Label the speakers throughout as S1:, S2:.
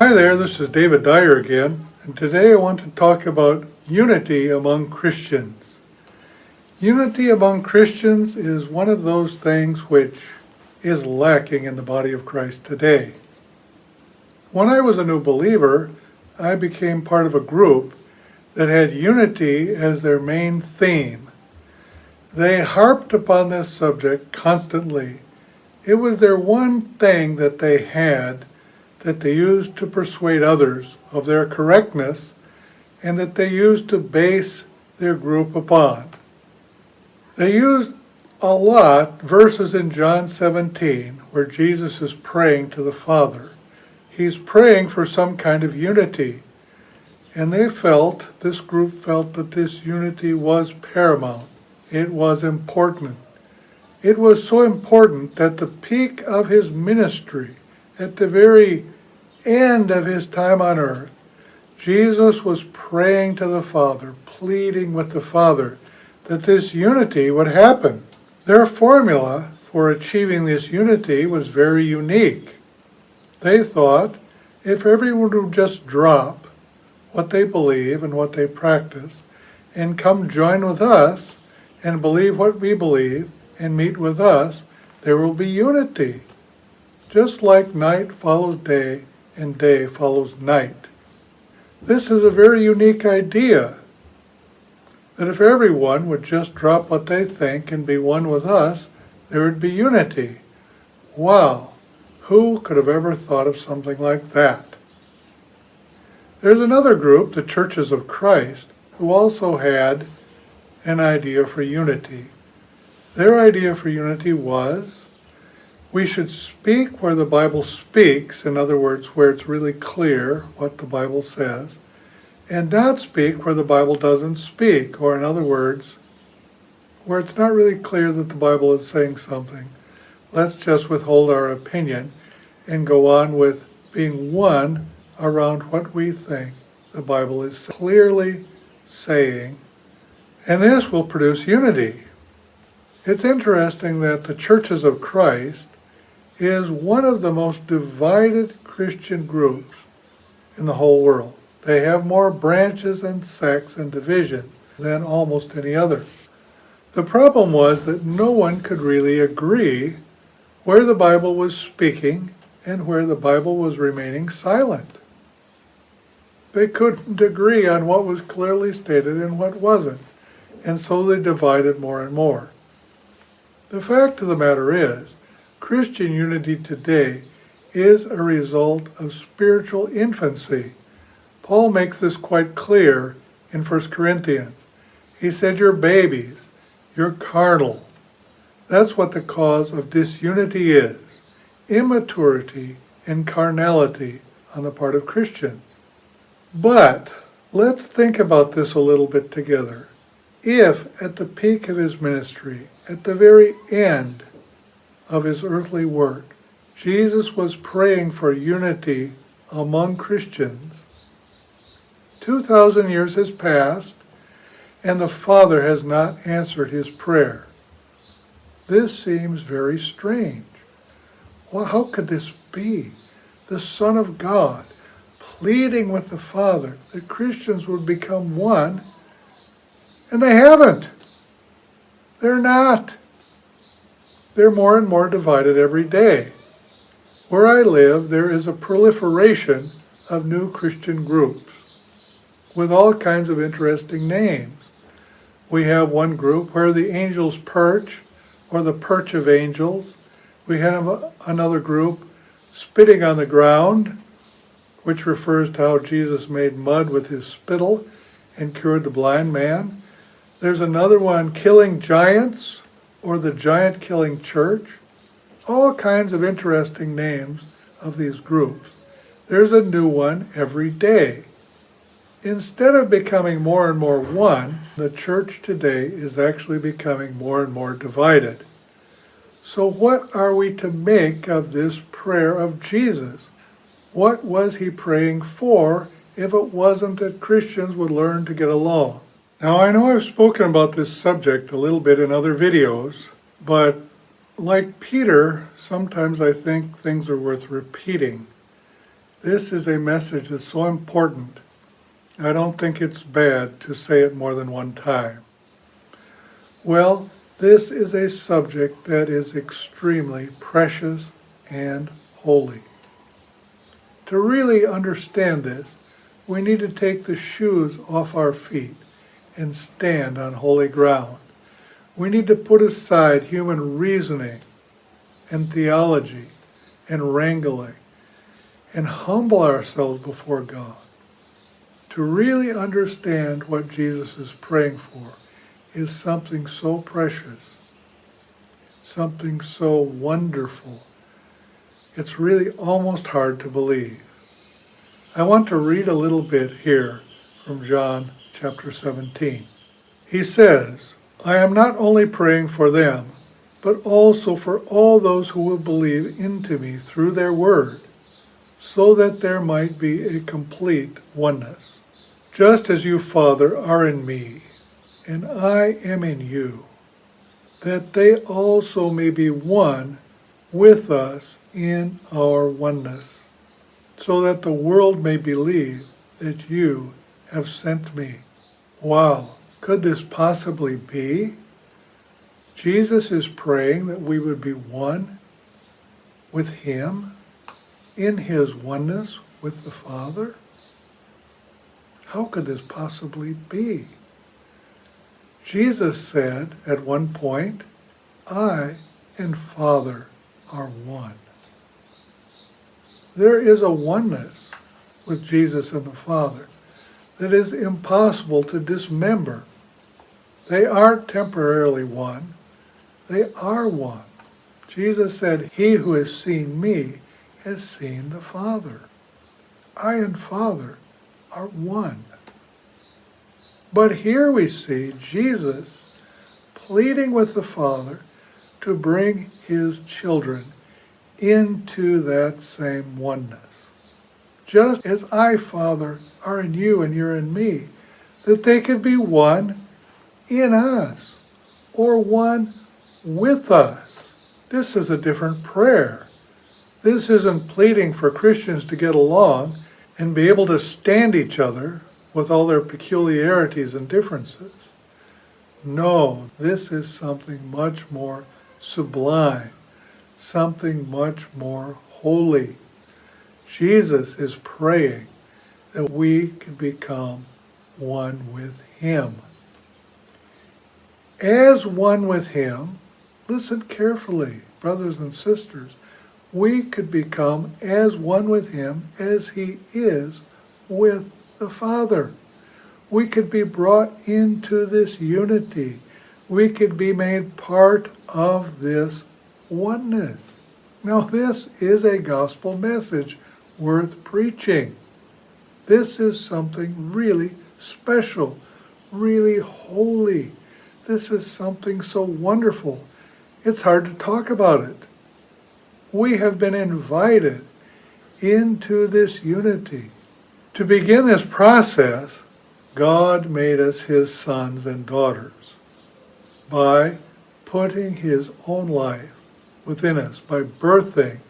S1: Hi there, this is David Dyer again, and today I want to talk about unity among Christians. Unity among Christians is one of those things which is lacking in the body of Christ today. When I was a new believer, I became part of a group that had unity as their main theme. They harped upon this subject constantly. It was their one thing that they had that they used to persuade others of their correctness and that they used to base their group upon. They used a lot verses in John 17 where Jesus is praying to the Father. He's praying for some kind of unity. And this group felt that this unity was paramount. It was important. It was so important that the peak of his ministry, at the very end of his time on earth, Jesus was praying to the Father, pleading with the Father that this unity would happen. Their formula for achieving this unity was very unique. They thought if everyone would just drop what they believe and what they practice and come join with us and believe what we believe and meet with us, there will be unity. Just like night follows day and day follows night. This is a very unique idea, that if everyone would just drop what they think and be one with us, there would be unity. Wow, who could have ever thought of something like that? There's another group, the Churches of Christ, who also had an idea for unity. Their idea for unity was we should speak where the Bible speaks, in other words, where it's really clear what the Bible says, and not speak where the Bible doesn't speak, or in other words, where it's not really clear that the Bible is saying something. Let's just withhold our opinion and go on with being one around what we think the Bible is clearly saying, and this will produce unity. It's interesting that the Churches of Christ is one of the most divided Christian groups in the whole world. They have more branches and sects and divisions than almost any other. The problem was that no one could really agree where the Bible was speaking and where the Bible was remaining silent. They couldn't agree on what was clearly stated and what wasn't, and so they divided more and more. The fact of the matter is, Christian unity today is a result of spiritual infancy. Paul makes this quite clear in 1 Corinthians. He said, you're babies, you're carnal. That's what the cause of disunity is, immaturity and carnality on the part of Christians. But let's think about this a little bit together. If at the peak of his ministry, at the very end of his earthly work, Jesus was praying for unity among Christians, 2,000 years has passed, and the Father has not answered his prayer. This seems very strange. Well, how could this be? The Son of God pleading with the Father that Christians would become one, and they haven't. They're not. They're more and more divided every day. Where I live, there is a proliferation of new Christian groups with all kinds of interesting names. We have one group where the angels perch, or the perch of angels. We have another group, spitting on the ground, which refers to how Jesus made mud with his spittle and cured the blind man. There's another one, killing giants, or the giant killing church. All kinds of interesting names of these groups. There's a new one every day. Instead of becoming more and more one, the church today is actually becoming more and more divided. So what are we to make of this prayer of Jesus? What was he praying for if it wasn't that Christians would learn to get along? Now, I know I've spoken about this subject a little bit in other videos, but like Peter, sometimes I think things are worth repeating. This is a message that's so important, I don't think it's bad to say it more than one time. Well, this is a subject that is extremely precious and holy. To really understand this, we need to take the shoes off our feet and stand on holy ground. We need to put aside human reasoning and theology and wrangling and humble ourselves before God. To really understand what Jesus is praying for is something so precious, something so wonderful. It's really almost hard to believe. I want to read a little bit here from John chapter 17. He says, I am not only praying for them, but also for all those who will believe into me through their word, so that there might be a complete oneness. Just as you, Father, are in me, and I am in you, that they also may be one with us in our oneness, so that the world may believe that you have sent me. Wow, could this possibly be? Jesus is praying that we would be one with him in his oneness with the Father? How could this possibly be? Jesus said at one point, I and Father are one. There is a oneness with Jesus and the Father that is impossible to dismember. They aren't temporarily one. They are one. Jesus said, he who has seen me has seen the Father. I and Father are one. But here we see Jesus pleading with the Father to bring his children into that same oneness. Just as I, Father, are in you and you're in me, that they could be one in us, or one with us. This is a different prayer. This isn't pleading for Christians to get along and be able to stand each other with all their peculiarities and differences. No, this is something much more sublime, something much more holy. Jesus is praying that we can become one with him. As one with him, listen carefully, brothers and sisters, we could become as one with him as he is with the Father. We could be brought into this unity. We could be made part of this oneness. Now, this is a gospel message worth preaching. This is something really special, really holy. This is something so wonderful. It's hard to talk about it. We have been invited into this unity. To begin this process, God made us his sons and daughters by putting his own life within us, by birthing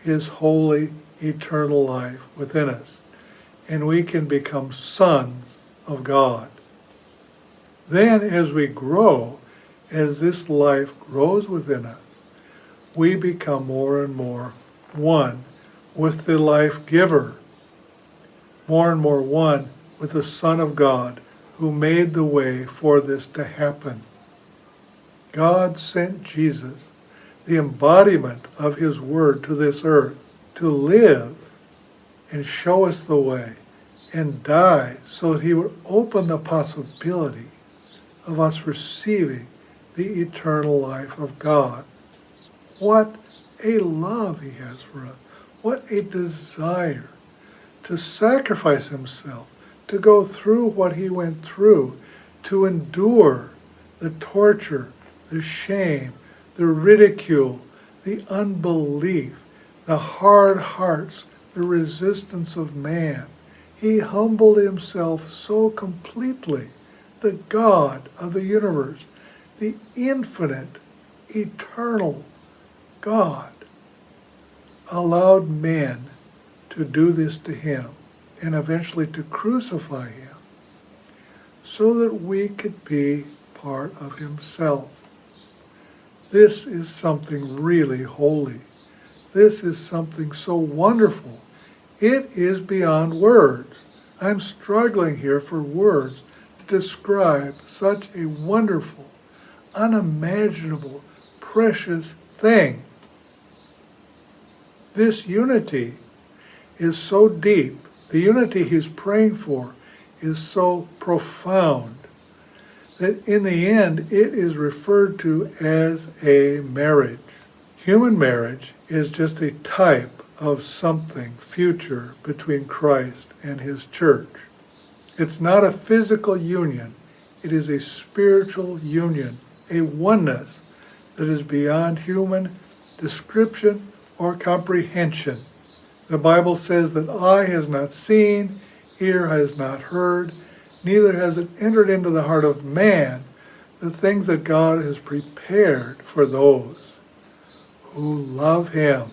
S1: his holy, eternal life within us. And we can become sons of God. Then as we grow, as this life grows within us, we become more and more one with the life giver, more and more one with the Son of God who made the way for this to happen. God sent Jesus, the embodiment of his word to this earth, to live and show us the way and die so that he would open the possibility of us receiving the eternal life of God. What a love he has for us. What a desire to sacrifice himself, to go through what he went through, to endure the torture, the shame, the ridicule, the unbelief, the hard hearts, the resistance of man. He humbled himself so completely. The God of the universe, the infinite, eternal God, allowed men to do this to him and eventually to crucify him so that we could be part of himself. This is something really holy. This is something so wonderful. It is beyond words. I'm struggling here for words to describe such a wonderful, unimaginable, precious thing. This unity is so deep. The unity he's praying for is so profound that in the end it is referred to as a marriage. Human marriage is just a type of something future between Christ and his church. It's not a physical union. It is a spiritual union, a oneness that is beyond human description or comprehension. The Bible says that eye has not seen, ear has not heard, neither has it entered into the heart of man the things that God has prepared for those who love him,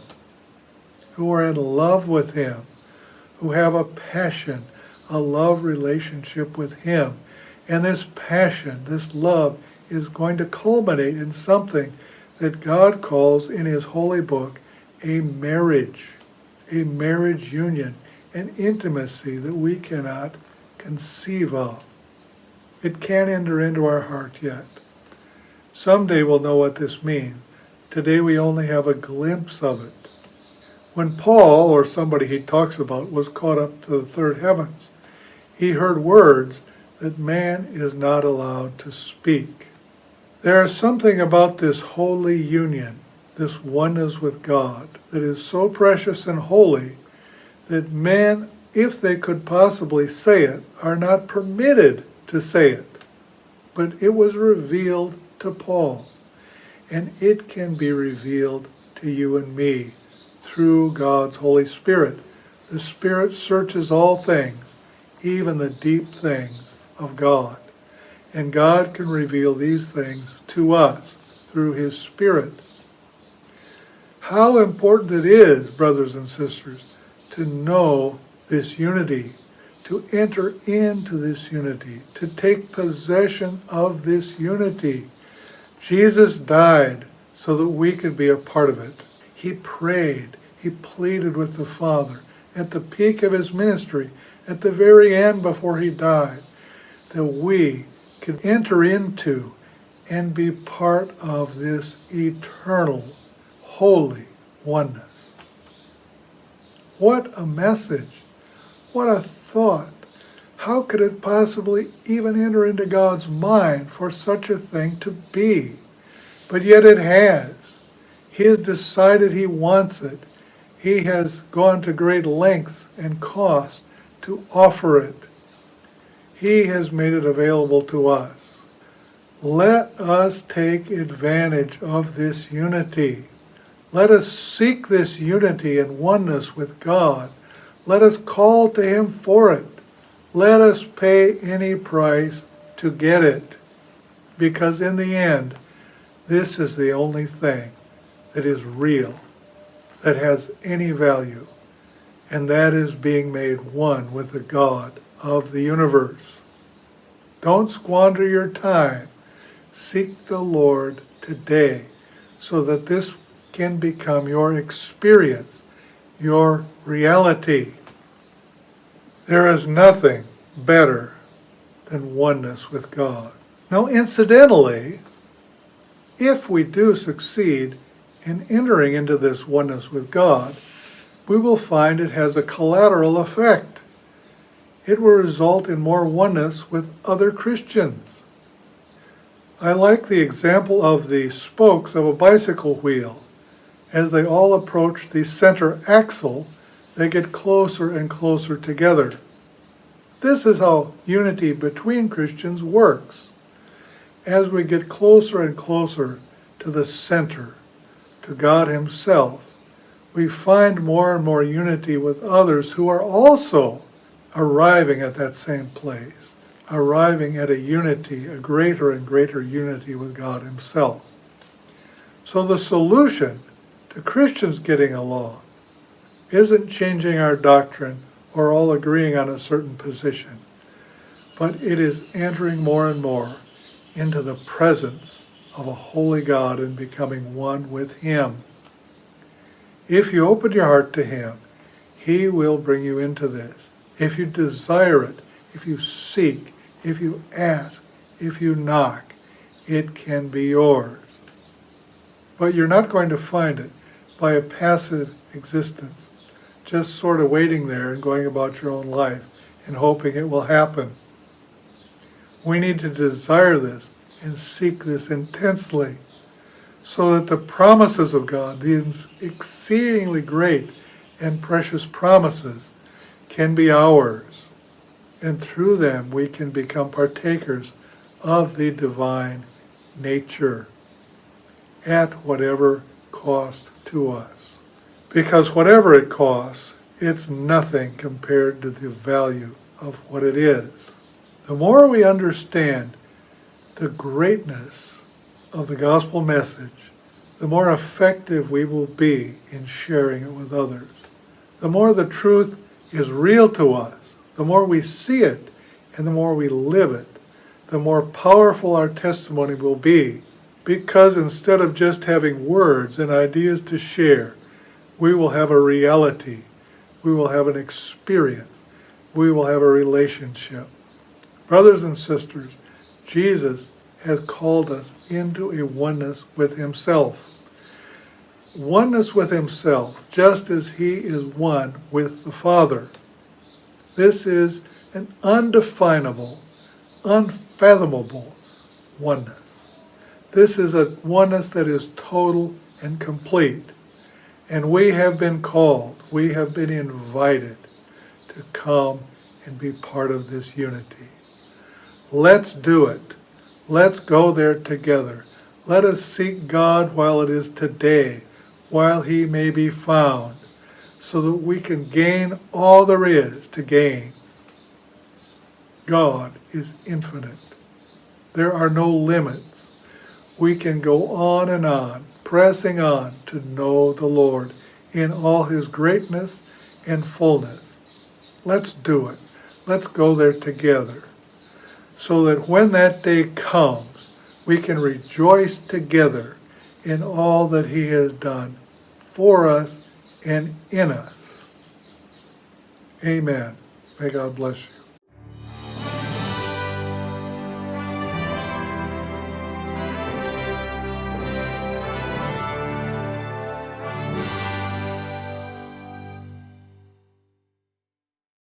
S1: who are in love with him, who have a passion, a love relationship with him. And this passion, this love, is going to culminate in something that God calls in his holy book a marriage union, an intimacy that we cannot conceive of. It can't enter into our heart yet. Someday we'll know what this means. Today we only have a glimpse of it. When Paul, or somebody he talks about, was caught up to the third heavens, he heard words that man is not allowed to speak. There is something about this holy union, this oneness with God, that is so precious and holy that men, if they could possibly say it, are not permitted to say it. But it was revealed to Paul, and it can be revealed to you and me through God's Holy Spirit. The Spirit searches all things, even the deep things of God. And God can reveal these things to us through his Spirit. How important it is, brothers and sisters, to know this unity, to enter into this unity, to take possession of this unity. Jesus died so that we could be a part of it. He prayed, he pleaded with the Father at the peak of his ministry, at the very end before he died, that we could enter into and be part of this eternal, holy oneness. What a message! What a thought! How could it possibly even enter into God's mind for such a thing to be? But yet it has. He has decided he wants it. He has gone to great lengths and cost to offer it. He has made it available to us. Let us take advantage of this unity. Let us seek this unity and oneness with God. Let us call to him for it. Let us pay any price to get it. Because in the end, this is the only thing that is real, that has any value, and that is being made one with the God of the universe. Don't squander your time. Seek the Lord today so that this can become your experience, your reality. There is nothing better than oneness with God. Now, incidentally, if we do succeed in entering into this oneness with God, we will find it has a collateral effect. It will result in more oneness with other Christians. I like the example of the spokes of a bicycle wheel. As they all approach the center axle, they get closer and closer together. This is how unity between Christians works. As we get closer and closer to the center, to God himself, we find more and more unity with others who are also arriving at that same place, arriving at a unity, a greater and greater unity with God himself. So the solution to Christians getting along isn't changing our doctrine or all agreeing on a certain position, but it is entering more and more into the presence of a holy God and becoming one with Him. If you open your heart to Him, He will bring you into this. If you desire it, if you seek, if you ask, if you knock, it can be yours. But you're not going to find it by a passive existence, just sort of waiting there and going about your own life and hoping it will happen. We need to desire this and seek this intensely so that the promises of God, the exceedingly great and precious promises, can be ours. And through them we can become partakers of the divine nature at whatever cost to us. Because whatever it costs, it's nothing compared to the value of what it is. The more we understand the greatness of the gospel message, the more effective we will be in sharing it with others. The more the truth is real to us, the more we see it and the more we live it, the more powerful our testimony will be. Because instead of just having words and ideas to share, we will have a reality, we will have an experience, we will have a relationship. Brothers and sisters, Jesus has called us into a oneness with Himself. Oneness with Himself, just as He is one with the Father. This is an undefinable, unfathomable oneness. This is a oneness that is total and complete. And we have been called, we have been invited to come and be part of this unity. Let's do it. Let's go there together. Let us seek God while it is today, while He may be found, so that we can gain all there is to gain. God is infinite. There are no limits. We can go on, pressing on to know the Lord in all His greatness and fullness. Let's do it. Let's go there together, so that when that day comes, we can rejoice together in all that He has done for us and in us. Amen. May God bless you.